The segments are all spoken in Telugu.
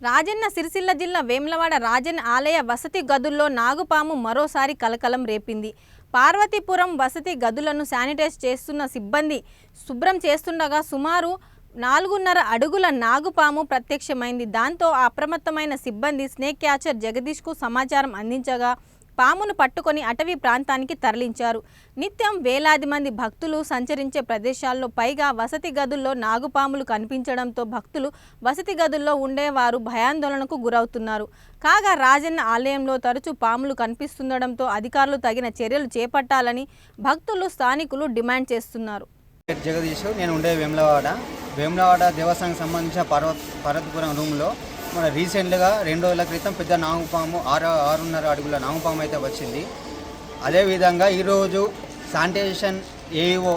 రాజన్న సిరిసిల్ల జిల్లా వేములవాడ రాజన్ ఆలయ వసతి గదుల్లో నాగుపాము మరోసారి కలకలం రేపింది. పార్వతీపురం వసతి గదులను శానిటైజ్ చేస్తున్న సిబ్బంది శుభ్రం చేస్తుండగా సుమారు 4.5 అడుగుల నాగుపాము ప్రత్యక్షమైంది. దాంతో అప్రమత్తమైన సిబ్బంది స్నేక్ క్యాచర్ జగదీష్కు సమాచారం అందించగా పామును పట్టుకొని అటవీ ప్రాంతానికి తరలించారు. నిత్యం వేలాది మంది భక్తులు సంచరించే ప్రదేశాల్లో పైగా వసతి గదుల్లో నాగుపాములు కనిపించడంతో భక్తులు వసతి గదుల్లో ఉండేవారు భయాందోళనకు గురవుతున్నారు. కాగా రాజన్న ఆలయంలో తరచూ పాములు కనిపిస్తుండడంతో అధికారులు తగిన చర్యలు చేపట్టాలని భక్తులు స్థానికులు డిమాండ్ చేస్తున్నారు. జగదీష్, నేను ఉండే వేములవాడ దేవస్థానానికి సంబంధించిన పార్వతీపురం రూమ్లో మన రీసెంట్గా 2 రోజుల క్రితం పెద్ద నాగుపాము 6.5 అడుగుల నాగుపాము అయితే వచ్చింది. అదేవిధంగా ఈరోజు శానిటేషన్ ఏఈఓ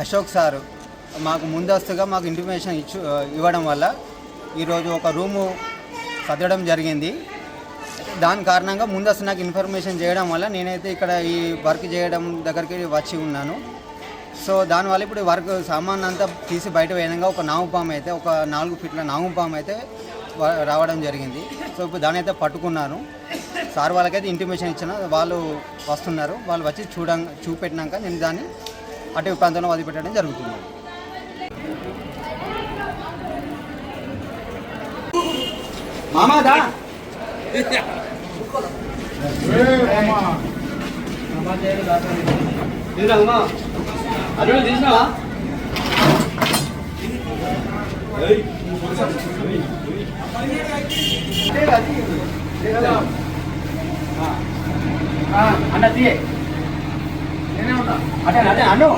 అశోక్ సారు మాకు ముందస్తుగా ఇంటిమేషన్ ఇవ్వడం వల్ల ఈరోజు ఒక రూము సర్దడం జరిగింది. దాని కారణంగా ముందస్తు నాకు ఇన్ఫర్మేషన్ చేయడం వల్ల నేనైతే ఇక్కడ ఈ వర్క్ చేయడం దగ్గరికి వచ్చి ఉన్నాను. సో దానివల్ల ఇప్పుడు వర్క్ సామాన్ అంతా తీసి బయట వేయడంగా ఒక నాగుపాము అయితే ఒక 4 ఫీట్ల నాగుపాము అయితే రావడం జరిగింది. సో ఇప్పుడు దాని అయితే పట్టుకున్నాను. సార్ వాళ్ళకైతే ఇంటిమేషన్ ఇచ్చిన, వాళ్ళు వస్తున్నారు. వాళ్ళు వచ్చి చూపెట్టినాక నేను దాన్ని అటవీ ప్రాంతంలో వదిలిపెట్టడం జరుగుతుంది. అన్న తీయే నేనే ఉన్నా అటే అన్ను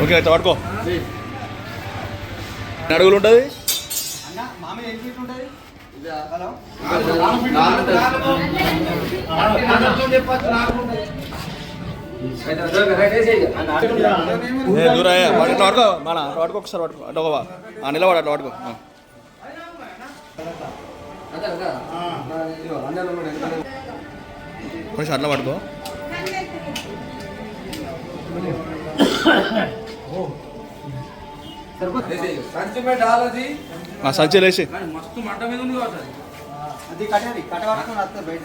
ఓకే అయితే వాడుకో. అడుగులు ఉంటుంది అన్న మామూలు ఎన్ని ఫీట్లు ఉంటుంది? హలో దూరం వాడుకో మన వాడుకో ఒకసారి వాడుకో అటు నిలబడు అట్లా వాడుకో. కొంచెం అట్లా పడుకో. సంచి లేచి మస్తు మంట మీద ఉంది అది కట్టేది కట్టవరకు వస్తారు బయట.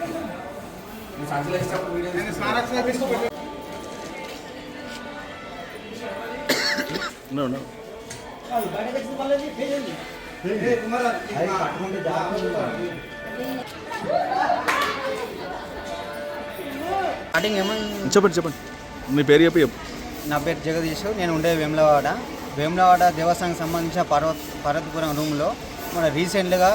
చెప్పండి మీ పేరు చెప్పు. నా పేరు జగదీష్, నేను ఉండే వేములవాడ దేవస్థానానికి సంబంధించిన పార్వతీపురం రూమ్లో మన రీసెంట్గా